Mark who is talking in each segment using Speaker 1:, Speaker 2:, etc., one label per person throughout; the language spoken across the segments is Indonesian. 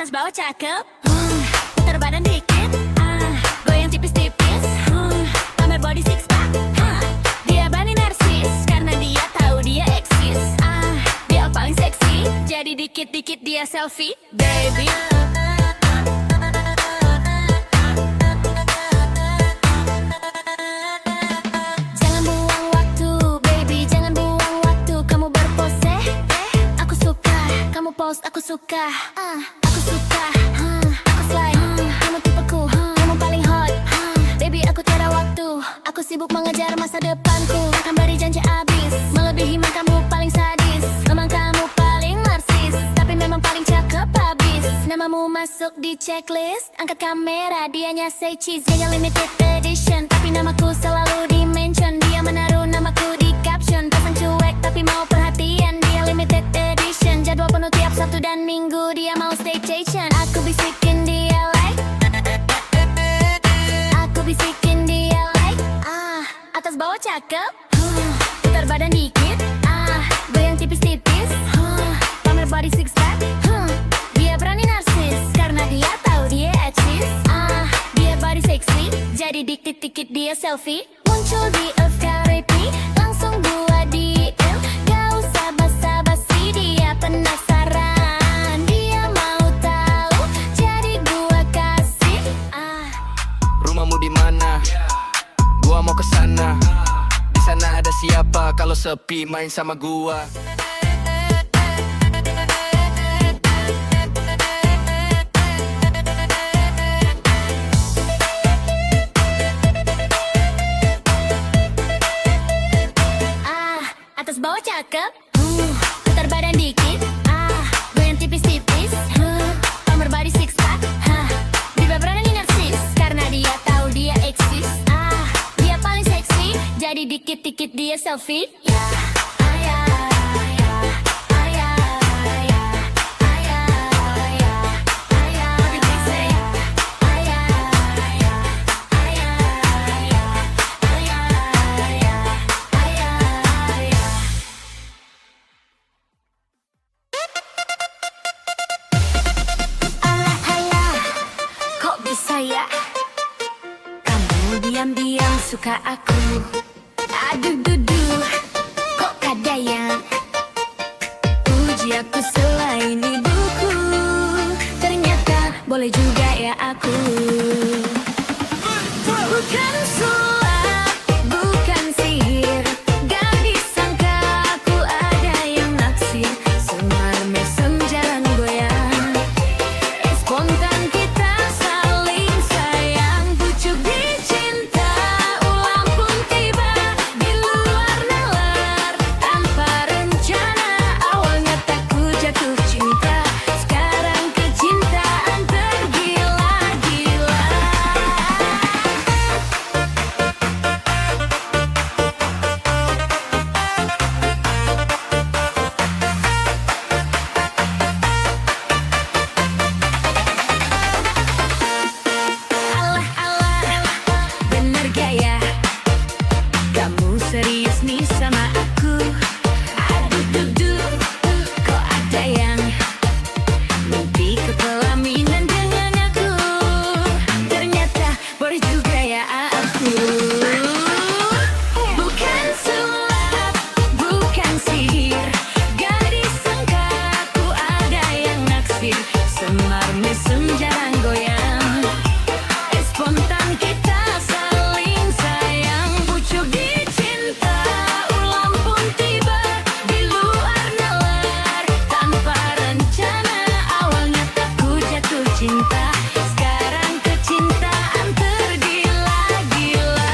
Speaker 1: atas bawah cakep, putar badan dikit, goyang tipis-tipis, pamer body six pack. Dia bani narsis karena dia tahu dia eksis. Dia paling seksi, jadi dikit-dikit dia selfie, baby. Jangan buang waktu, baby, jangan buang waktu. Kamu berpose, aku suka. Kamu pose, aku suka. Aku suka, aku slide. Kamu tipeku, kamu paling hot. Baby, aku tiada waktu. Aku sibuk mengejar masa depanku. Akan beri janji abis, melebihi man kamu paling sadis. Memang kamu paling narsis, tapi memang paling cakep habis. Namamu masuk di checklist. Angkat kamera, dianya say cheese. Gaya limited edition, tapi namaku selalu di mention. Dia menaruh namaku di caption. Pasang cuek tapi mau perhatian. Dia limited edition, jadwal penuh tiap Sabtu dan Minggu. Dia mau staycation. Aku bisikin dia like, aku bisikin dia like. Atas bawah cakep, putar badan dikit, goyang tipis-tipis, pamer body six pack. Dia berani narsis karena dia tahu dia eksis. Dia body seksi, jadi dikit-dikit dia selfie. Muncul di FKRP, langsung gua DM. Gak usah basa-basi, dia penasaran. Dia mau tahu, jadi gua kasih.
Speaker 2: Rumahmu di mana? Gua mau ke sana. Di sana ada siapa? Kalau sepi main sama gua.
Speaker 1: Atas bawah cakep, putar badan dikit, goyang tipis-tipis, pamer body six pack. Dia berani narsis karena dia tahu dia eksis. Dia paling seksi, jadi dikit-dikit dia selfie. Kok bisa ya? Kamu diam-diam suka aku. Aduh dudu, kok ada yang puji aku selain ibuku? Ternyata boleh juga ya aku. Bukan sulap, bukan sihir. Gak disangka aku ada yang naksir. Semar mesem jalan goyang, spontan kita saling sayang. Pucuk dicinta, ulang pun tiba. Di luar nalar, tanpa rencana. Awalnya takut jatuh cinta, sekarang kecintaan tergila-gila. Alah-alah, bener gaya. Kamu serius nih sama aku. Aduh dudu, kok ada yang mimpi ke pelaminan dengan aku? Ternyata boleh juga ya aku. Bukan sulap, bukan sihir. Gak disangka aku ada yang naksir. Semar mesem jarang goyang, spontan kita saling sayang. Pucuk dicinta, ulang pun tiba. Di luar nalar, tanpa rencana. Awalnya takut jatuh cinta, sekarang kecintaan tergila-gila.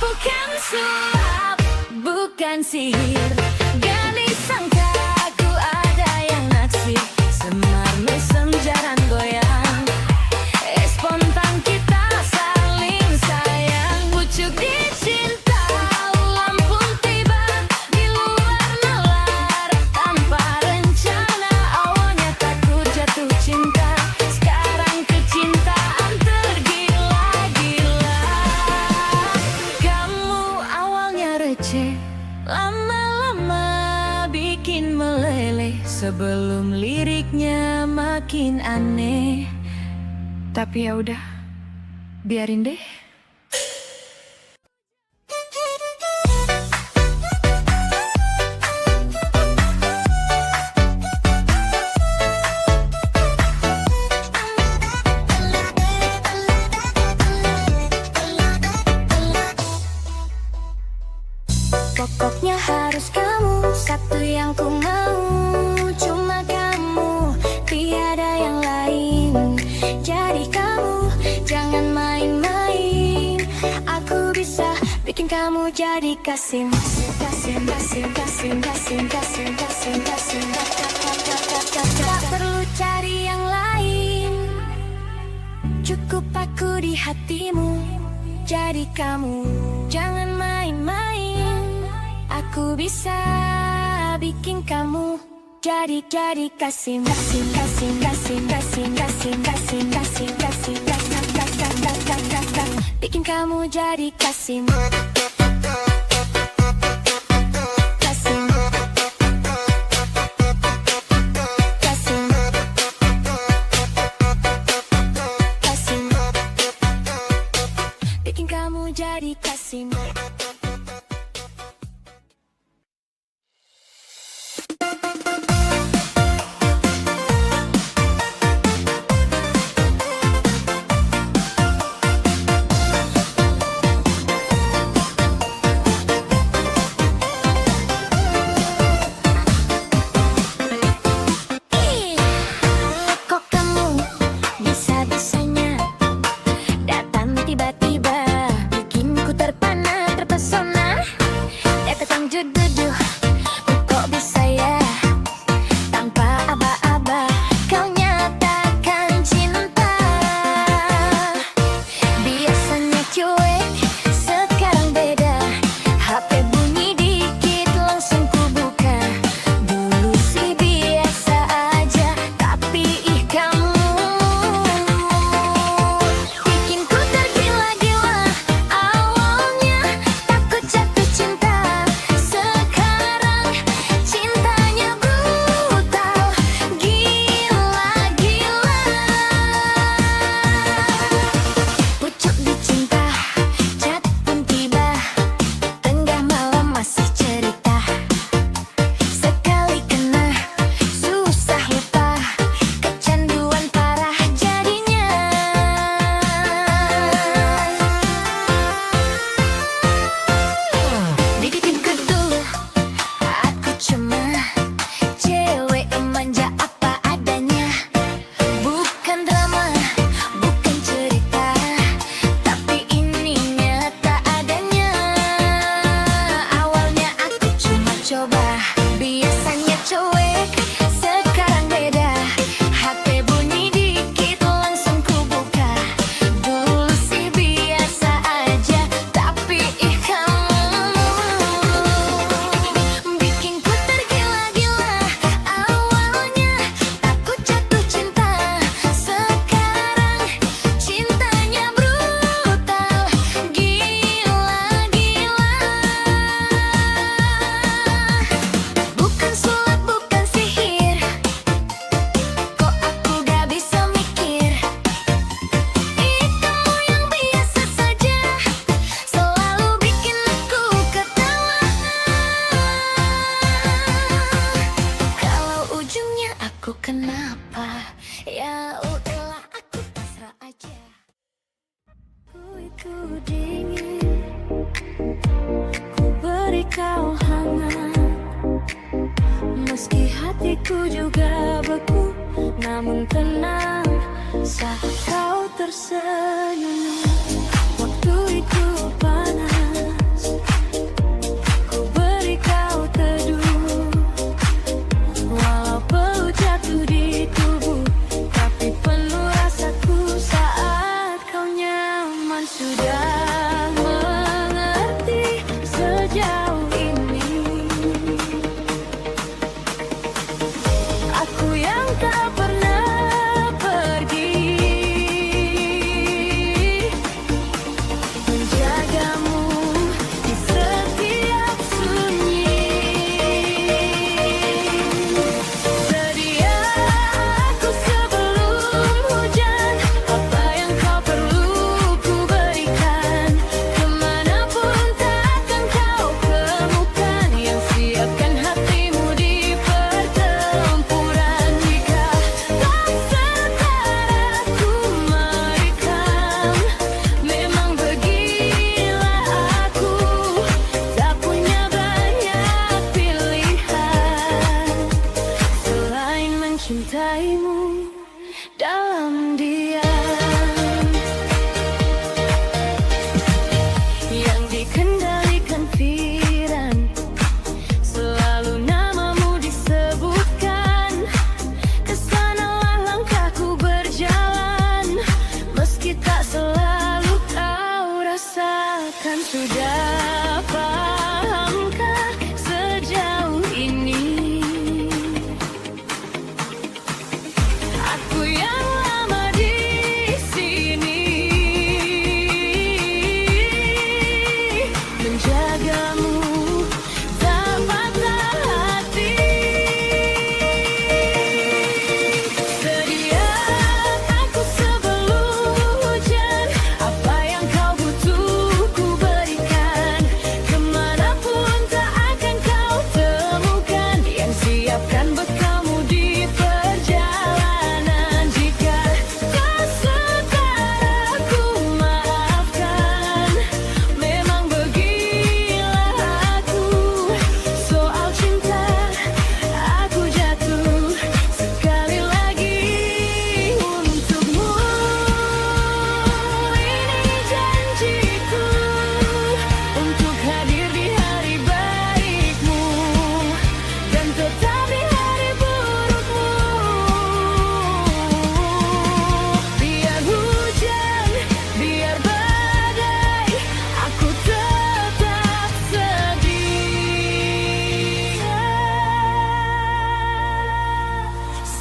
Speaker 1: Bukan sulap, bukan sihir. Gak disangka
Speaker 3: bikin meleleh sebelum liriknya makin aneh. Tapi ya udah, biarin deh.
Speaker 1: Pokoknya harus kamu, satu yang ku mau. Cuma kamu, tiada yang lain. Jadi kamu, jangan main-main. Aku bisa bikin kamu jadi Kasim. Kasim, Kasim, Kasim, Kasim, Kasim, Kasim, Kasim. Tak perlu cari yang lain. Cukup aku di hatimu. Jadi kamu, jangan main-main. Aku bisa bikin kamu jadi Kasim. Kasim, Kasim, Kasim, Kasim, Kasim, Kasim, Kasim, Kasim, bikin kamu jadi Kasim. Kasim, Kasim, Kasim, bikin kamu jadi Kasim. Kok kamu bisa-bisanya datang tiba-tiba, bikin ku terpana, terpesona. Datang jududuh, kok bisa ya, tanpa aba-aba kau nyatakan cinta. Biasanya cuek, sekarang beda. HP bunyi dikit langsung ku buka. Dulu sih biasa aja, tapi ih kamu bikin ku tergila-gila. Awalnya takut jatuh cinta, sekarang cintanya brutal, gila-gila. Pucuk dicinta, chat pun tiba, tengah malam masih cerita. Sekali kena, susah lupa, kecanduan parah jadinya. Dibikin dulu, aku cuma cewek manja apa adanya. Bukan drama, bukan cerita, tapi ini nyata adanya. Awalnya aku cuma coba, biasanya cuek, sekarang beda. HP bunyi dikit langsung ku buka. Dulu sih biasa aja, tapi ih kamu bikin ku tergila-gila. Awalnya takut jatuh cinta, sekarang cintanya brutal, gila-gila. Bukan sulap, bukan sihir, kok aku gak bisa mikir. Ih kamu yang biasa saja, selalu bikin aku ketawa. Kalau ujungnya aku kenapa, ya udahlah aku pasrah aja. Ku dingin, ku beri kau hangat. Meski hatiku juga beku, namun tenang saat kau tersenyum. Waktu itu panas, ku beri kau teduh. Walau bau jatuh di tubuh, tapi penuh rasaku saat kau nyaman. Sudah mengerti sejauh ini, aku yang tak pernah pergi.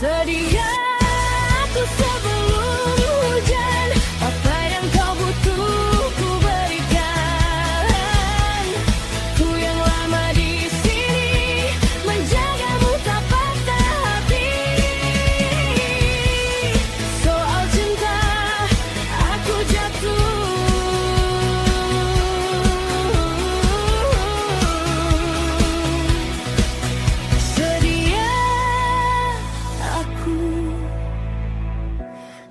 Speaker 3: Sedia aku sebelum hujan, apa yang kau butuh ku berikan. Ku yang lama di sini menjagamu tak patah hati. Soal cinta aku jatuh. Sedia aku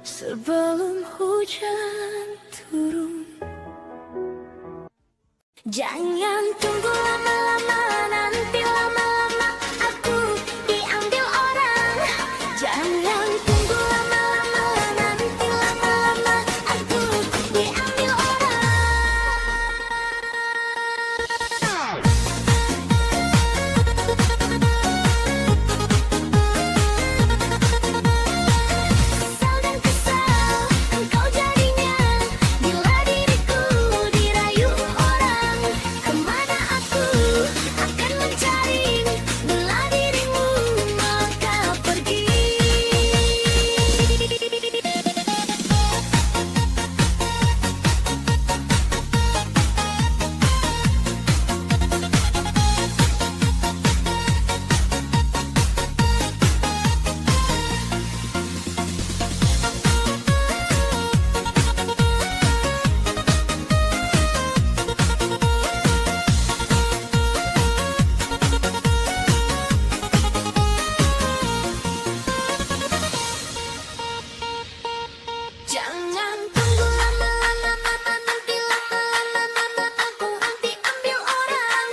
Speaker 3: sebelum hujan turun. Jangan tunggu lama-lama, nanti lama-lama aku diambil orang. Jangan tunggu lama-lama, nanti lama-lama aku diambil orang. Kesal dan kesal engkau jadinya bila diriku dirayu orang. Kemana aku akan mencari bila dirimu maka pergi. Jangan tunggu lama-lama, nanti lama-lama aku diambil orang.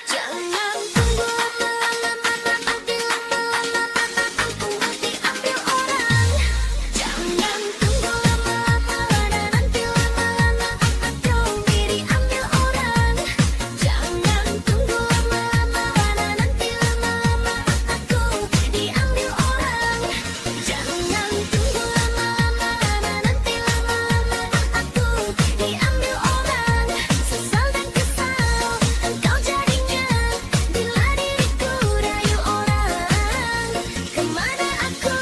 Speaker 3: Jangan tunggu lama-lama, nanti lama-lama aku diambil orang. Jangan tunggu lama-lama, nanti lama-lama aku diambil orang. Jangan tunggu lama-lama, nanti lama-lama aku diambil orang. Jangan tunggu lama-lama, nanti lama-lama aku diambil orang. Sesal dan kesal engkau jadinya bila diriku rayu orang. Kemana aku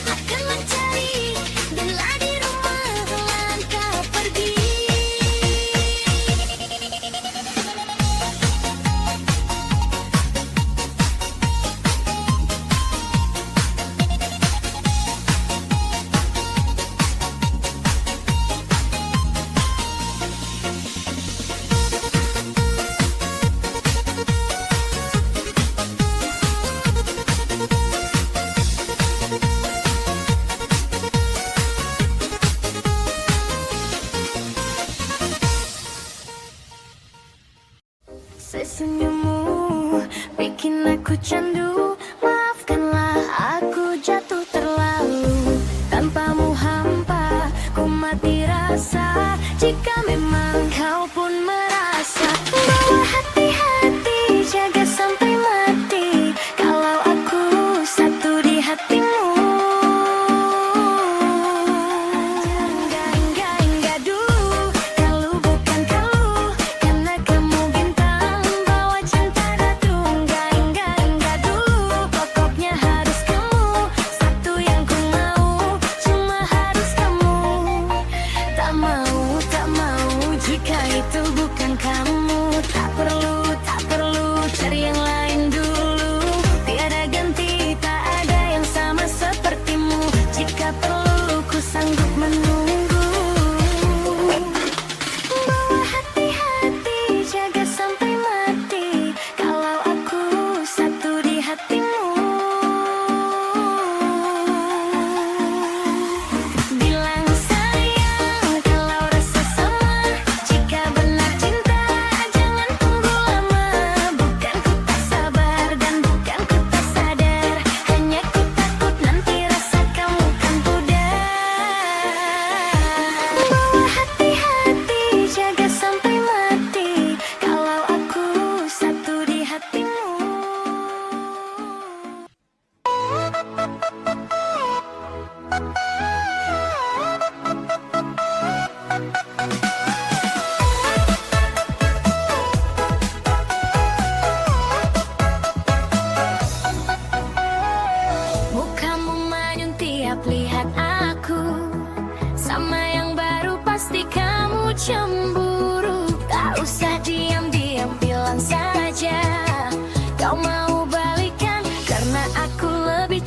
Speaker 3: akan mencari bila di rumah langkah pergi. Senyummu bikin aku candu. Maafkanlah aku jatuh terlalu. Tanpamu hampa ku mati rasa. Jika memang kau pun merasa, bawa hati-hati, jaga sampai mati. Kalau aku satu di hatimu. Enggak dulu, kalau bukan kalau, karena kamu bintang bawa cinta ratu. Enggak dulu,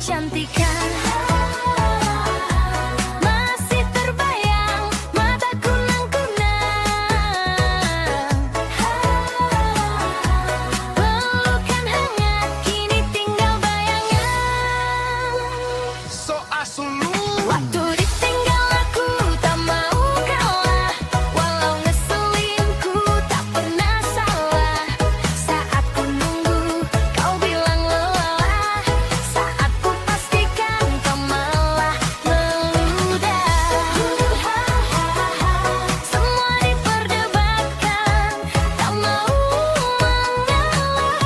Speaker 1: kecantikan. Masih terbayang mataku nang-kunang. Pelukan hangat kini tinggal bayangan.
Speaker 4: So asulu
Speaker 1: Waktu ditinggal aku tak mau kalah. Walau ngeselin ku tak pernah salah. Saat ku nunggu kau bilang lelah. Saat ku pastikan kau malah meludah. Semua diperdebatkan, tak mau mengalah.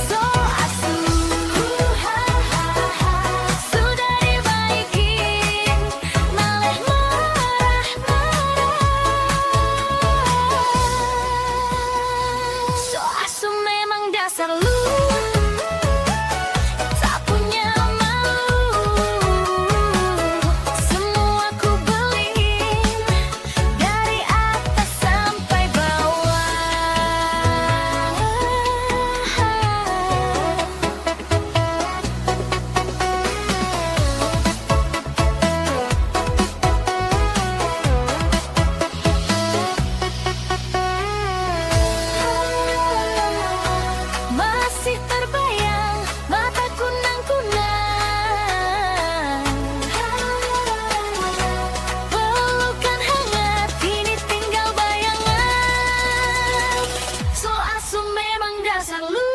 Speaker 1: So asuh sudah dibaikin, malah marah-marah. So asuh memang dasar lu, tak punya malu. Semua ku beliin, dari atas sampai bawah. Masih terbayang mataku nang-kunang. Pelukan hangat kini tinggal bayangan. So asuh memang dasar lu.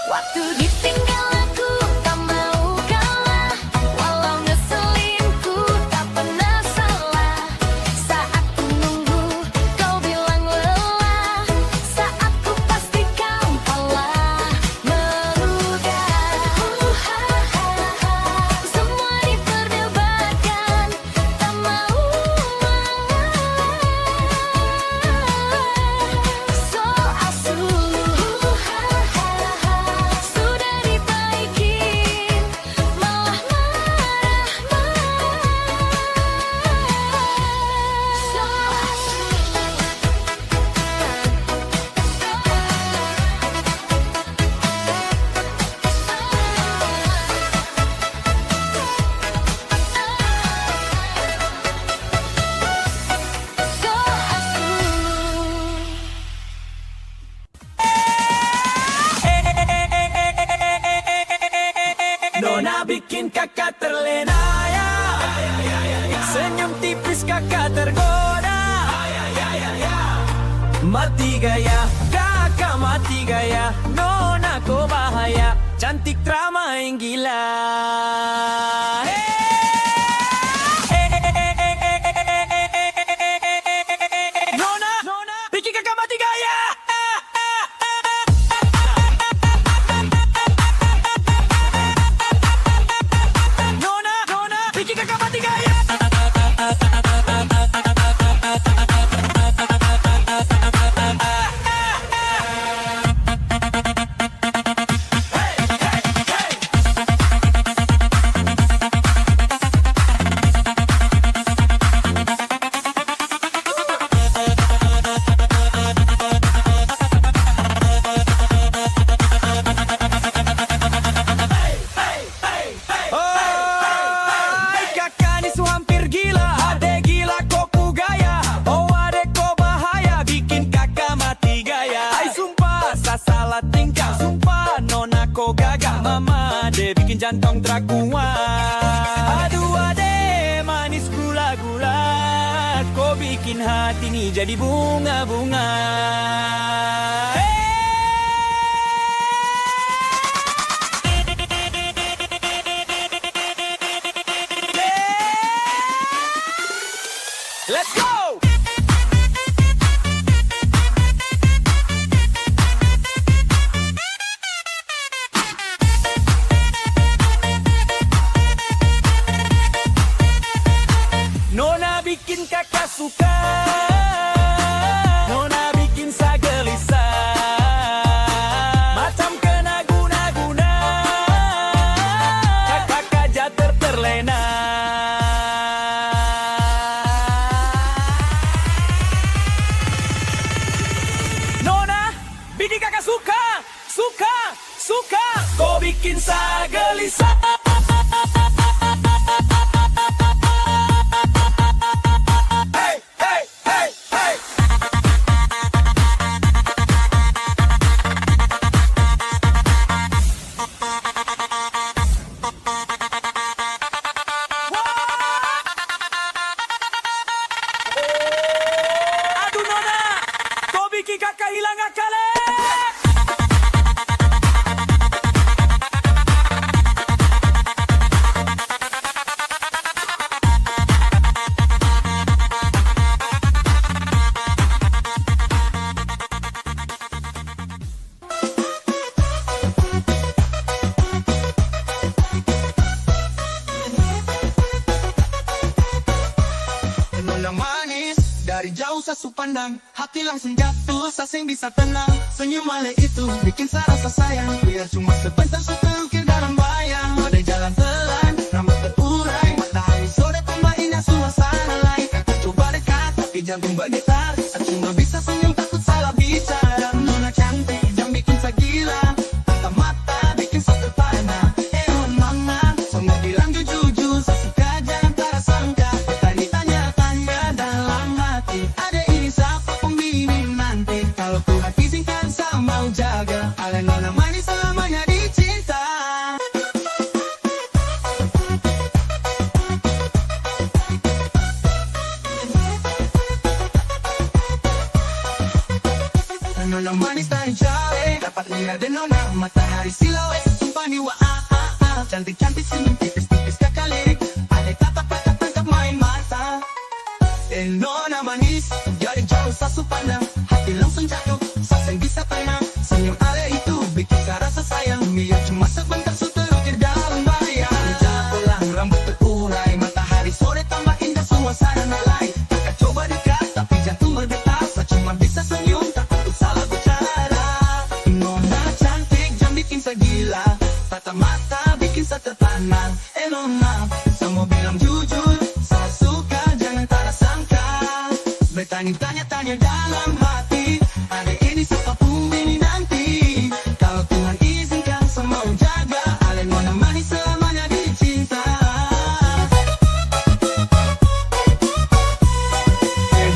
Speaker 1: Waktu ditinggal aku tak mau kalah. Walau ngeselin ku tak pernah salah. Saat ku nunggu kau bilang lelah. Saat ku pastikan malah meludah. Semua diperdebatkan, tak mau mengalah. So asuh sudah dibaikin, malah marah-marah. So asuh.
Speaker 5: Nona bikin kakak terlena ya. Senyum tipis kakak tergoda. Mati gaya, kakak mati gaya. Nona kau bahaya, cantik drama yang gila. Nona, bikin kakak mati gaya. Nona, bikin kakak mati gaya. Oi, kakak ni su hampir gila. Adek gila kopu gaya. Oh adek kau bahaya, bikin kakak mati gaya. Ay sumpah, saya salah tingkah. Sumpah, nona kau gagah. Mama adek bikin jantung terkuat. Aduh adek, manis gula-gula. Kau bikin hati ni jadi bunga-bunga. Let's go! Nona bikin kakak suka. Nona bikin saya gelisah. Macam kena guna-guna. Kakak jatuh terlena. Nona, bikin kakak suka. suka, kau bikin saya gelisah. Hey, hey, hey, hey. Aduh Nona, kau bikin kakak hilang akal.
Speaker 4: Nona manis, dari jauh saya pandang, hati langsung jatuh, saya bisa tenang. Senyum malah itu bikin saya rasa sayang, biar cuma sebentar saya terukir dalam bayang. Pada jalan telan, rambut terurai, matahari sore tambah indah suasana lain. Aku coba dekat, tapi jantung bergetar, saya cuma bisa senyum takut salah bicara. Nona cantik, jangan bikin saya gila, tatap mata bikin saya terpana. Oh mama, semua bilang jujur, saya suka jangan tak sangka. Tadi tanya-tanya dalam hati, ada ini siapa pembimbing nanti. Kalau Tuhan izinkan saya mau jaga, ala nona manis selamanya dicinta. Nona manis dari jauh, dapat lihat deh nona, matahari siluet sumpah nih wah cantik-cantik senyum tipis-tipis kekali, ada kata-kata tangkap main mata. Nona manis, dari jauh saya pandang, hati langsung jatuh, saya bisa tenang. Senyum ala itu bikin saya rasa sayang, biar cuma sebentar saya terukir dalam bayang. Jalan pulang, rambut terurai, matahari sore tambah indah suasana lain. Kakak coba dekat, tapi jantung bergetar, saya cuma bisa senyum, takut salah bicara. Nona cantik, jangan bikin saya gila, tatap mata bikin saya terpana. Nona, semua bilang jujur, saya suka jangan tak sangka. Bertanya-tanya dalam hati, ada ini siapa pembimbing nanti. Kalau Tuhan izinkan saya mau jaga, ala nona manis selamanya dicinta.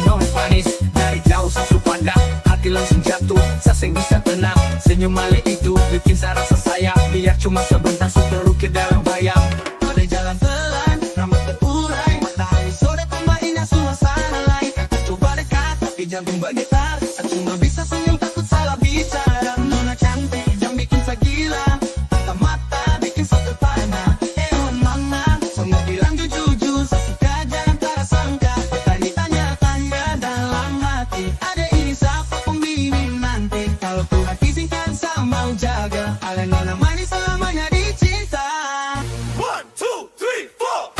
Speaker 4: Nona manis, dari jauh saya pandang, hati langsung jatuh, saya bisa tenang. Senyum malah itu bikin saya rasa sayang, biar cuma sebentar saya terukir dalam bayang. Pada jalan telan, rambut terurai, matahari sore tambah indah suasana lain. Aku coba dekat, tapi jantung bergetar, saya cuma bisa senyum takut salah bicara. Nona cantik, jangan bikin saya gila, tatap mata bikin saya terpana. Oh mama, semua bilang jujur, saya suka jangan tak sangka. Tadi tanya-tanya dalam hati, ada ini siapa pembimbing nanti. Kalau Tuhan izinkan saya mau jaga, ala nona manis selamanya dicinta.
Speaker 5: 1, 2, 3, 4.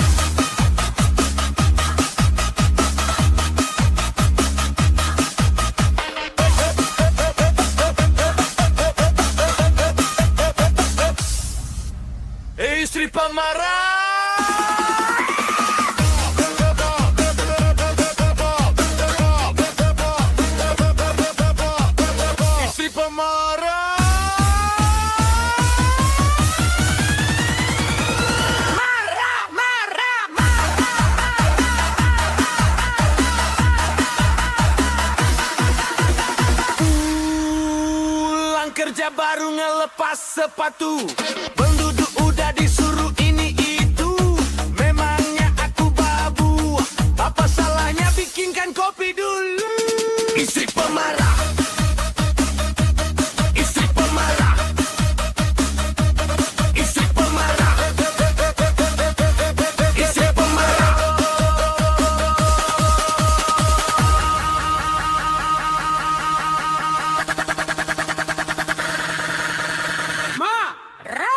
Speaker 5: Istri pemarah. Istri pemarah. Pulang kerja baru ngelepas sepatu, penduduk udah disuruh ini itu. Memangnya aku babu, apa salahnya bikinkan kopi dulu. Istri pemarah, istri pemarah, istri pemarah, istri pemarah. Marah.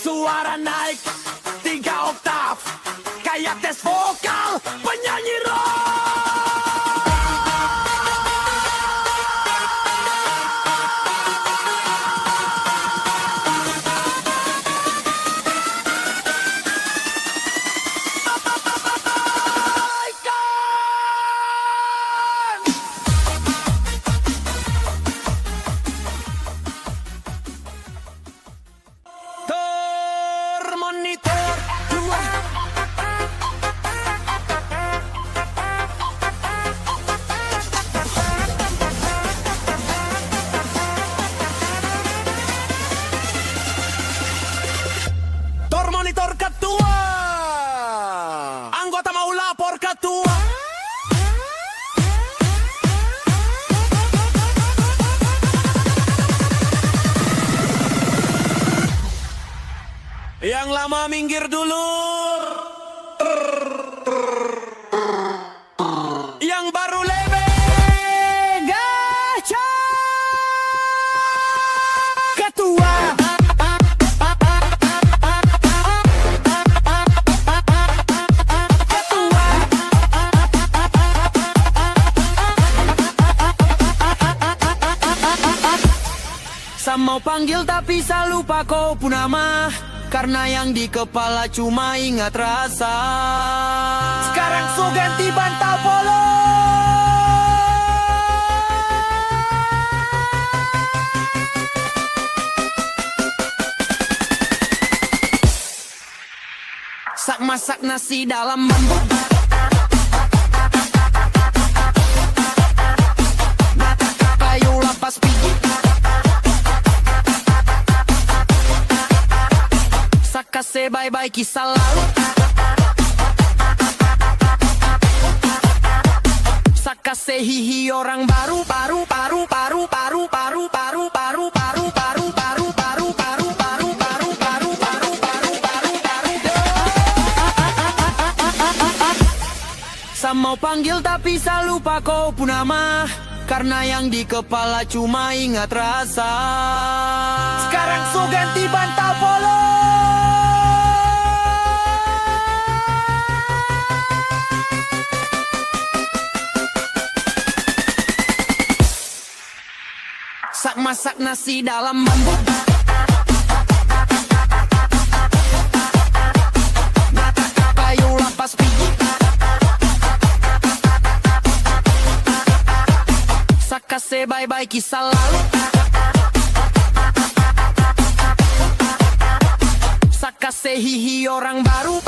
Speaker 5: Suara naik 3 oktav, kayak tes vokal penyanyi rock. Termonitor 2. Termonitor ketua, anggota mau lapor ketua. Yang lama minggir dulu. Yang baru lebe gacha. Ketua. Ketua. Saya mau panggil tapi saya lupa kau pun nama. Karena yang di kepala cuma ingat rasa. Sekarang so ganti bantal polo. Sak masak nasi dalam bambu. Kayu lapas pigi. Kasih bye-bye kisah lalu. Sakase hihi orang baru. Saya mau panggil tapi saya lupa kau pun nama. Karena yang di kepala cuma ingat rasa. Sekarang so ganti bantal polo. Sak masak nasi dalam bambu. Kayu lapas pigi. Sak kasih bye-bye kisah lalu. Sak kasih hihi orang baru.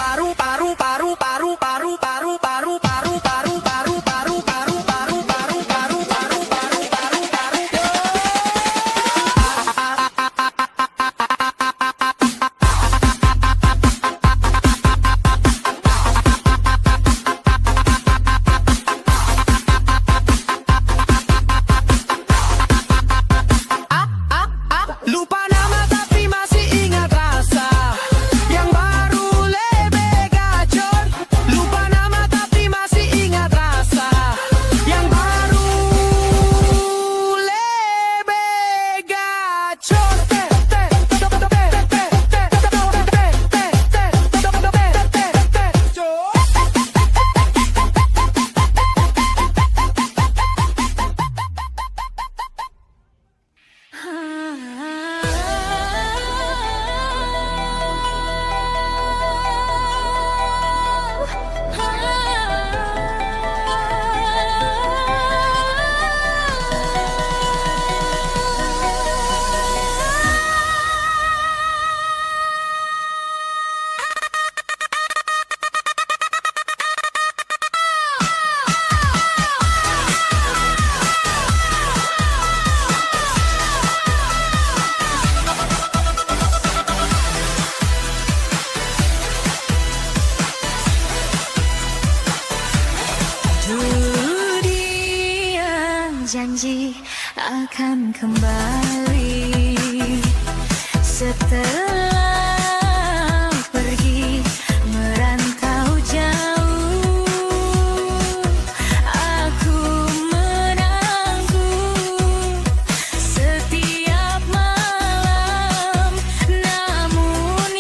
Speaker 5: Lupa nama tapi masih ingat rasa. Yang baru lebe gacor. Lupa nama tapi masih ingat rasa. Yang baru lebe gacor.
Speaker 1: Dulu dia janji akan kembali setelah pergi merantau jauh. Aku menanti setiap malam, namun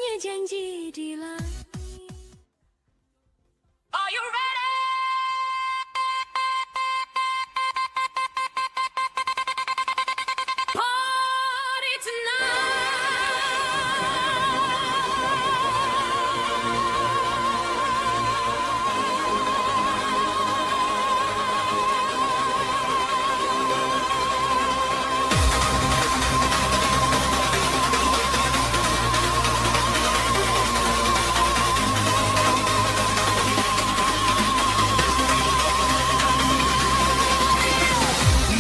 Speaker 3: hanya janji di langit. Are you ready? Party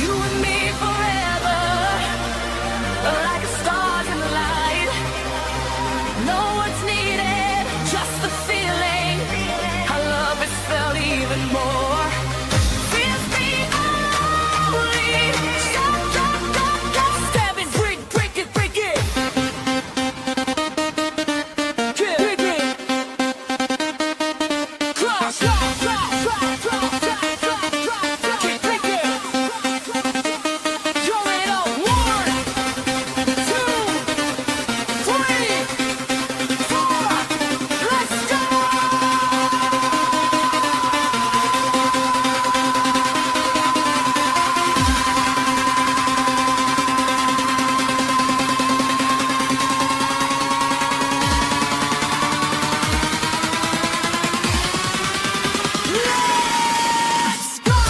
Speaker 3: You and me forever, like stars in the light. No words needed, just the feeling. Our love is felt even more. Feels me only. Stab it, break it, break it. Break it. Cross, cross, cross, cross, cross, cross, cross, cross, break it. You're it all. 1, 2, 3, 4. Let's go. Let's go.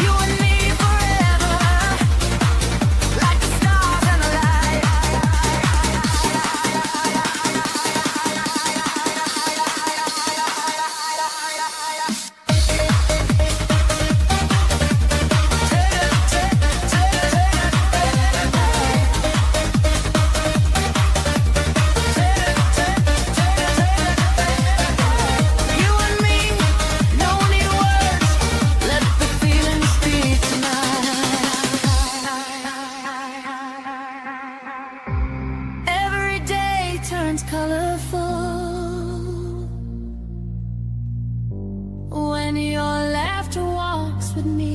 Speaker 3: You and me forever, like the stars and the light. You and me, no need words. Let the feeling speak tonight. Every day turns colorful when your laughter walks with me.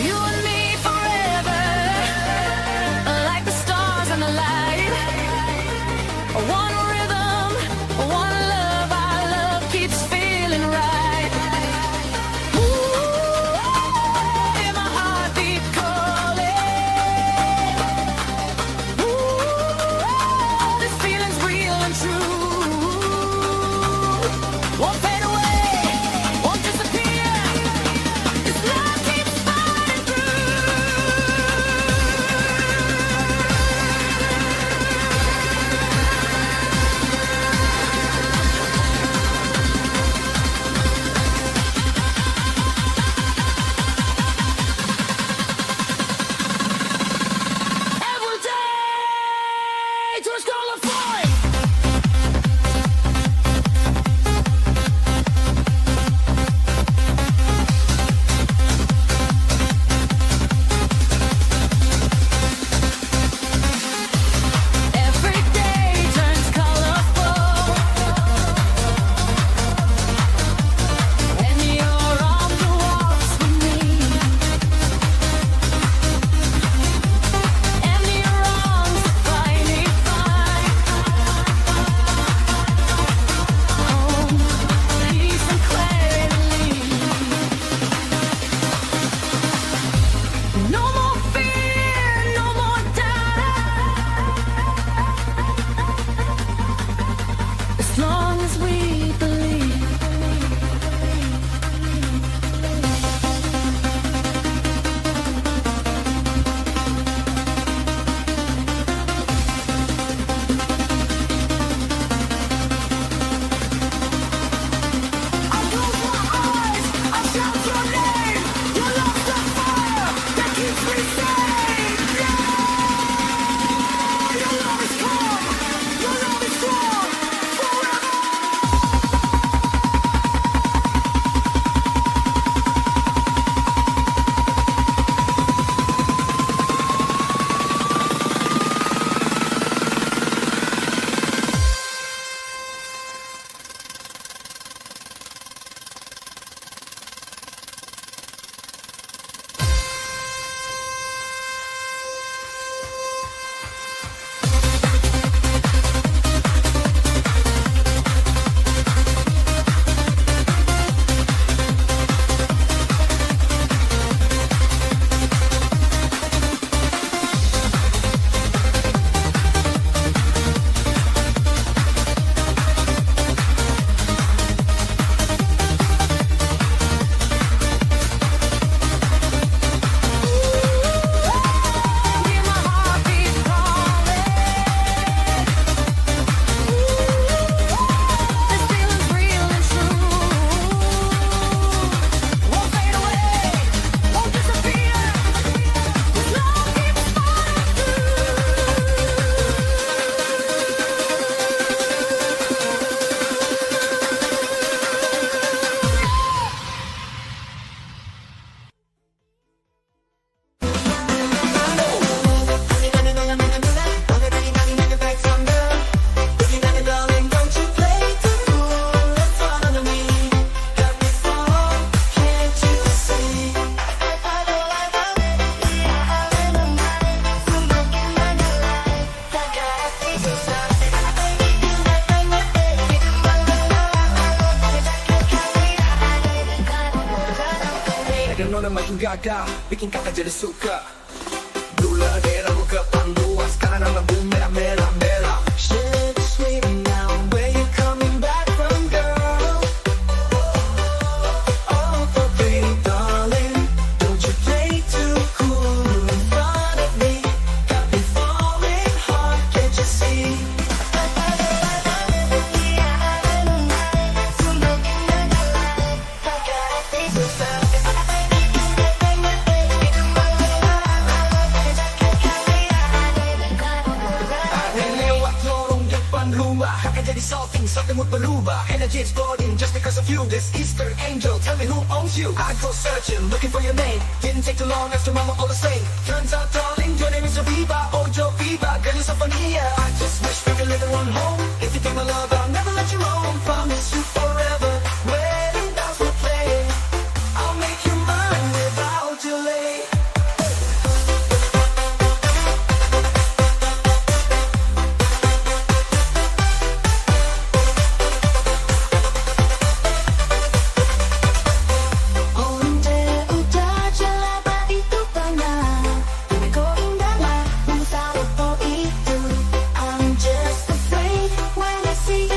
Speaker 3: You and me forever, like the stars and the light. One rhythm, one love. Our love keeps feeling right. Ooh, and my heartbeat calling. Ooh, this feeling's real and true. Won't fade away, won't disappear. This love keeps fighting through. Every day to the Scarlet Fire.
Speaker 5: nona makin gagal, bikin kakak jadi suka. Dulu ada buka panduan, sekarang nama gue merah-merah merah.
Speaker 4: Shit, sweet now, where you coming back from, girl? Oh, baby, darling, don't you play too cool in front of me. Got me falling hard, can't you see?
Speaker 5: Lewat lorong depan rumah, kakak jadi salting, something mood berubah. Energy exploding just because of you. This Easter angel, tell me who owns you. I go searching, looking for your name. Didn't take too long, asked your mama all the same. Turns out, darling, your name is Aviva, Ojo Viva, girl, you're so funny, yeah. I just wish we could live in one home. If you take my love, I'll never let you roam. Promise you forever, wedding bells will play. I'll make you mine without delay.
Speaker 1: Onde udah jelaba itu pernah Tapi kau indahlah Mengusah foto itu I'm just afraid when I see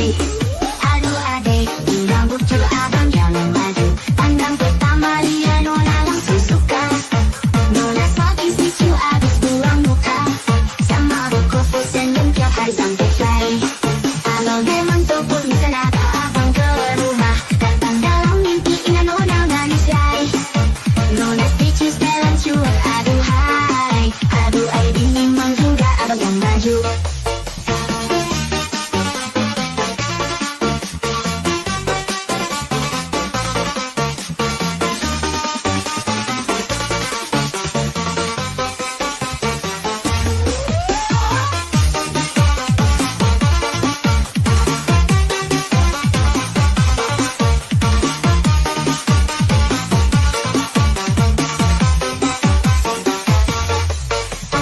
Speaker 1: Aduh adek, bilang bucur abang jangan maju. Pandang pertama lihat Nona langsung suka. Nona semakin sicu abis buang muka. Sama Boko senyum tiap hari sampai fly. Kalau memang topul kenapa abang keluar rumah? Datang dalam mimpi ingat Nona manis dai. Nona speechless dalam cuak. Aduh hai, aduh ai memang juga abang yang maju.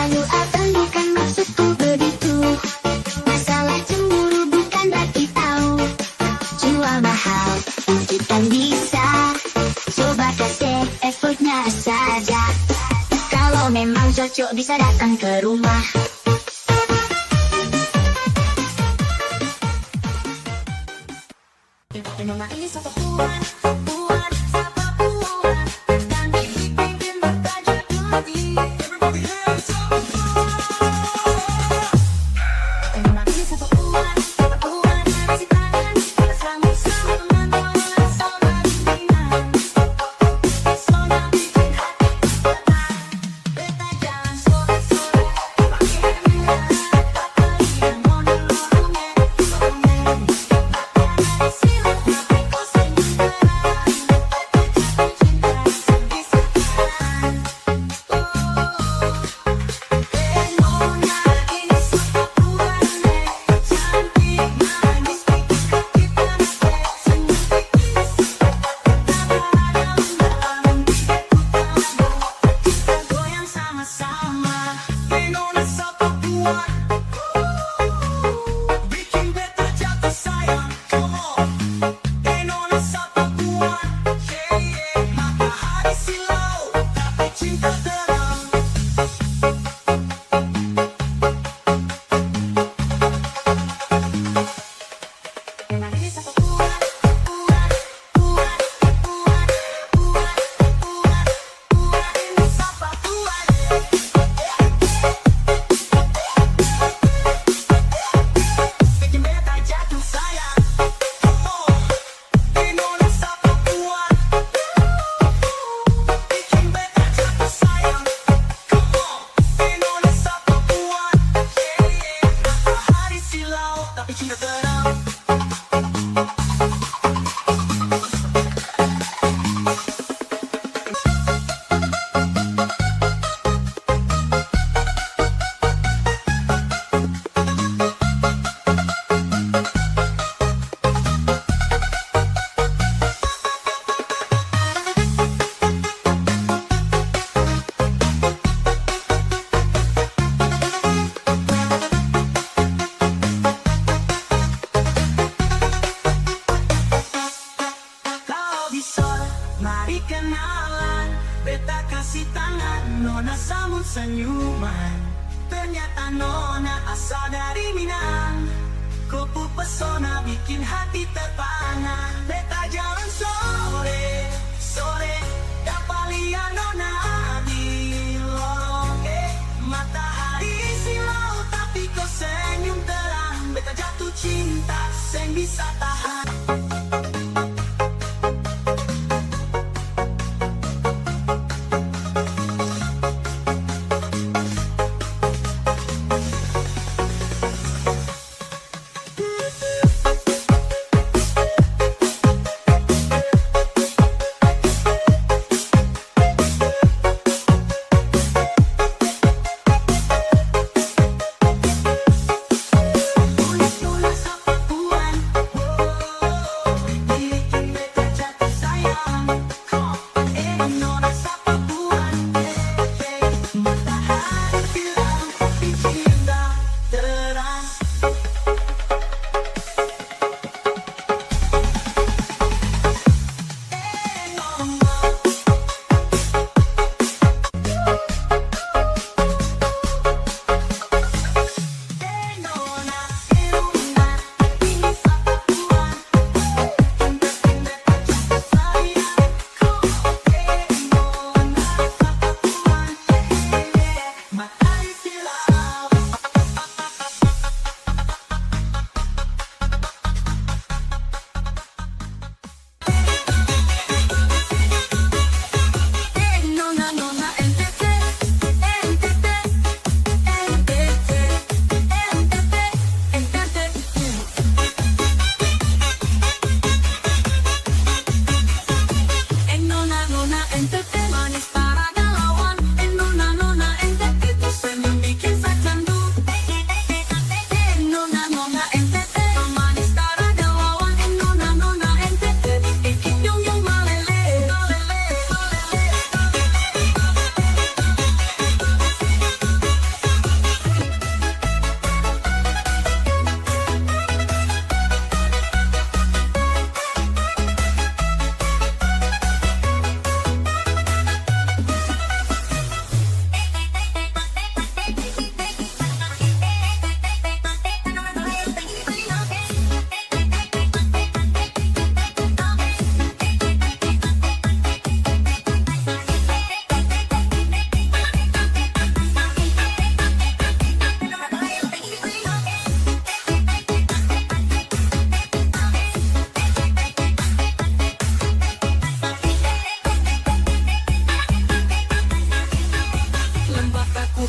Speaker 1: Aduh abang bukan maksudku begitu. Masalah cemburu bukan berarti tahu. Jual mahal, kita bisa. Coba kasih effortnya saja. Kalau memang cocok bisa datang ke rumah. Nona ini satu puan, puan, siapa puan? Dan bikin bertajuk hati.
Speaker 5: Everybody hands up.
Speaker 1: Nona ini satu puan, puan, kasih tangan. Sama-sama menolak zona dingin. Zona bikin hati tenang. Beta jangan sore-sore. Pakai minyak, pakai Nona lorongnya.
Speaker 5: Nona satu puan, bikin beta jatuh sayang. Come on, Nona satu puan, matahari silau tapi cinta terang.
Speaker 1: Nona ini satu puan, puan, puan, puan, puan, puan, puan ini siapa puan?
Speaker 5: Bikin beta jatuh sayang. Come on, Nona satu puan, bikin beta jatuh sayang. Come on, Nona satu puan, matahari silau tapi cinta terang. Kalau bisa, mari kenalan. Beta kasih tangan, Nona sambut senyuman. Ternyata Nona asal dari Minang. Kupu pesona bikin hati terpana. Beta jalan sore, sore. Dapat lihat Nona di lorong. Matahari silau tapi kau senyum terang. Beta jatuh cinta, seng bisa tahan.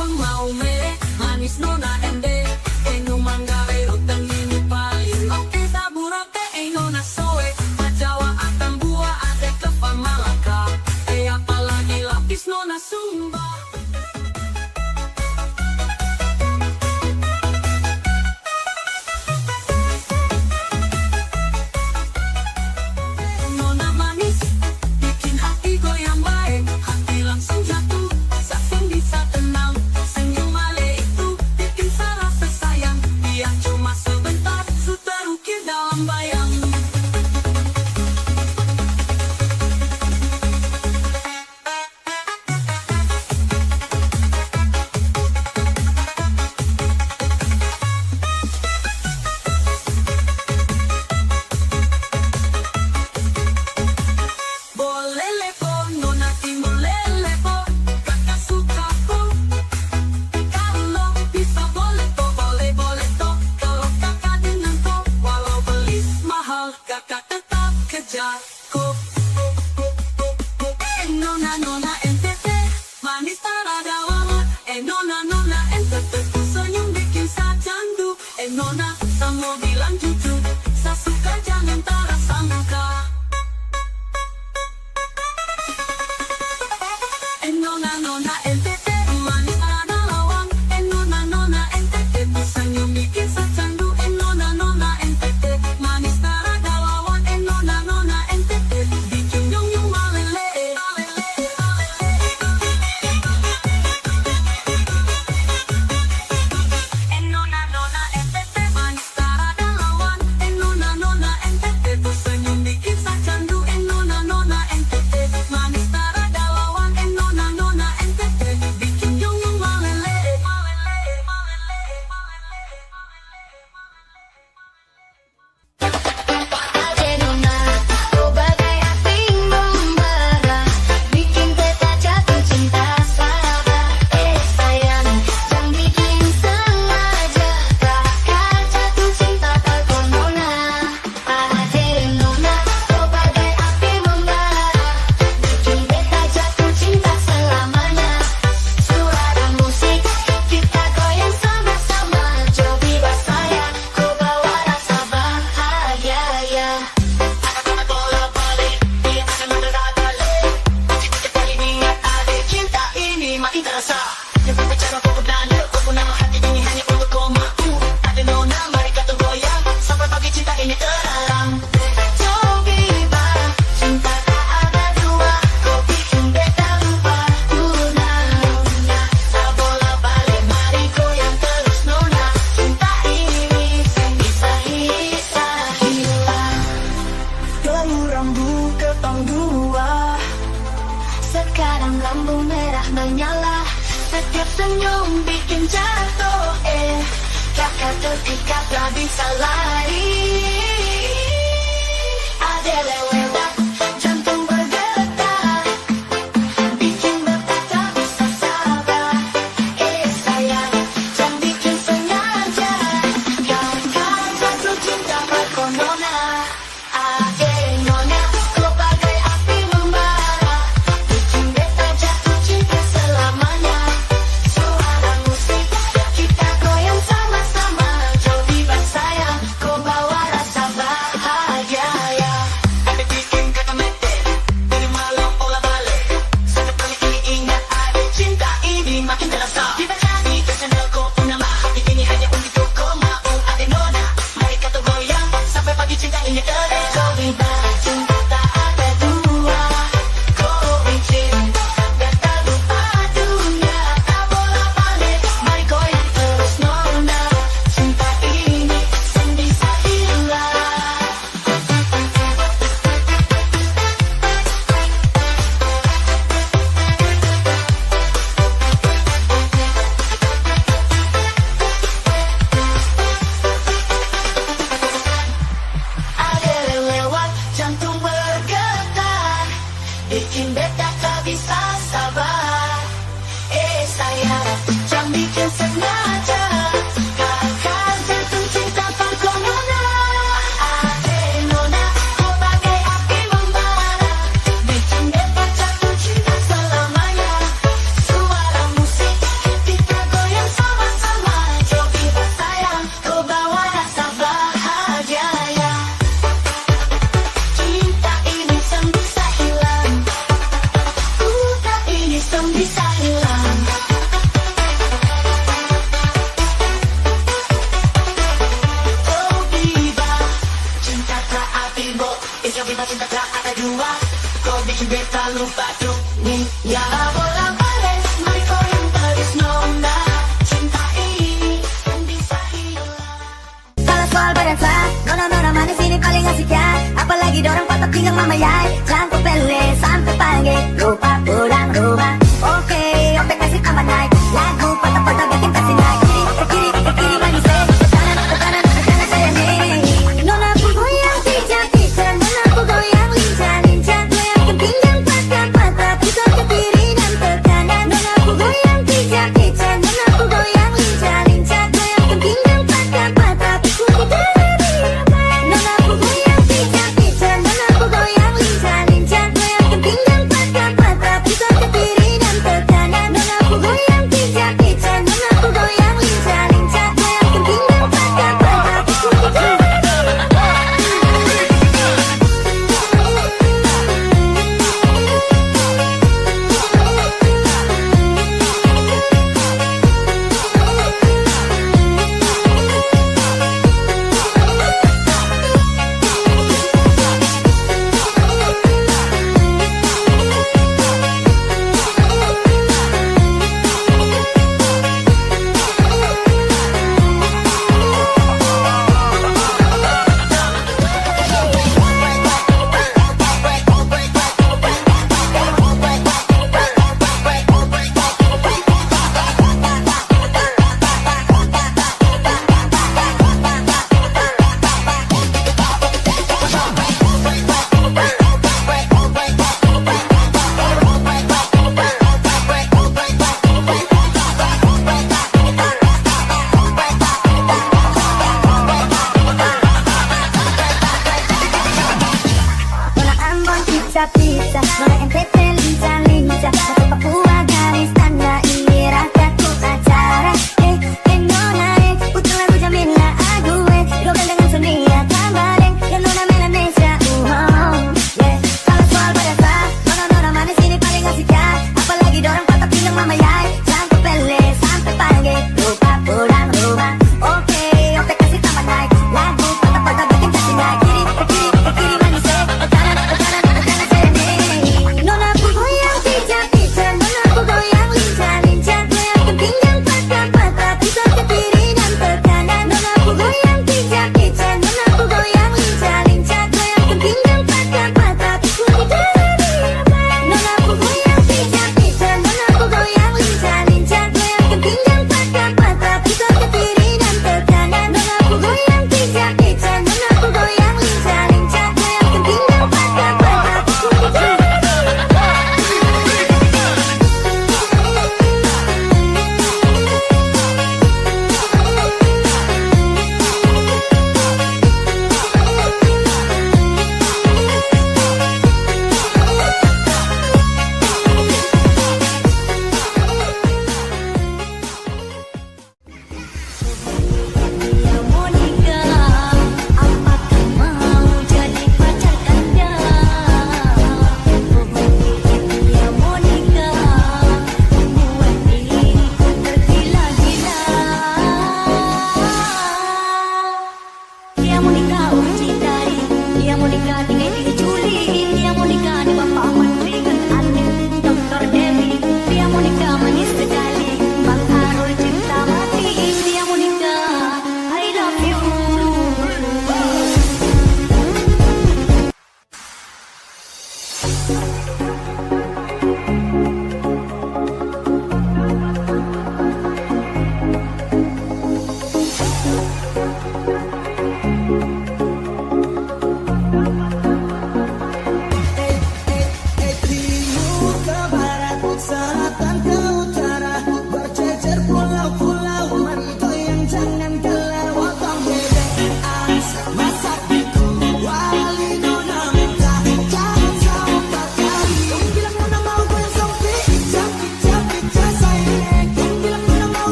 Speaker 3: Pang mau me, manis nona ende. Eno manggawe utang ini paling oke. Saburate eno na soe, majawa atang buah ada kepa malaka. Apalagi lapis nona sumba. Nona manis, bikin hati goyang baik. Hati langsung jatuh, saking bisa tenang. Senyum male itu, bikin salah sayang. Dia cuma sebentar, sudah terukir dalam bayang. Boleh lepo, nona timur lelepo. Kakak suka po. Kalau bisa boleh to, boleh to. Kalau kakak dengan to, walau beli mahal, kakak tetap kejar ko. Nona NTT, manis tarada wawa. Nona NTT, ku senyum bikin sa candu. Nona, sama bilang jujur, sa suka jangan tara sangka. Nona NTT, manis ada lawang. Nona NTT, ku senyum bikin sa candu. Nona NTT, manis ada lawang. Nona NTT, bikin yung malele. Nona NTT, manis ada lawang. Nona NTT, ku senyum bikin sa candu. Nona NTT, manis ada lawang. Nona NTT, bikin yung malele.
Speaker 1: Ade nona, kau bagai api membara, bikin kita jatuh cinta sahabat. Sayang, jangan bikin sengaja, kakak jatuh cinta pada nona. Ade nona, kau bagai api membara, bikin kita jatuh cinta selamanya. Suara musik, kita goyang sama-sama, jauh bebas sayang, kau bawa rasa bahagia ya. Bola balik, dia masih mendadak balik. Kita ingat ada cinta ini makin terasa. Yang berbicara kau berdana, kau pun nama hati ini hanya untuk kau mampu. Ada nona, mari kita goyang sampai pagi cinta ini terang. Jauh bebas, cinta tak ada dua, kau bikin beta lupa. Nona, tak bola balik, mari goyang terus nona. Cinta ini bisa hilang.
Speaker 3: Gelembung rambu ketong dua.
Speaker 1: Sekarang lampu merah menyala, setiap senyum bikin jatuh. Kakak terpikat tak bisa lari. Ada lewat, jantung bergetar, bikin beta tak bisa sabar. Sayang, jangan bikin sengaja, kakak jatuh cinta pada nona. Ade nona, kau bagai api membara, bikin beta jatuh cinta selamanya. Suara musik, kita goyang sama-sama, jauh bebas sayang, kau bawa rasa bahagia ya.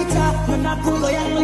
Speaker 4: wanita, menakut goyang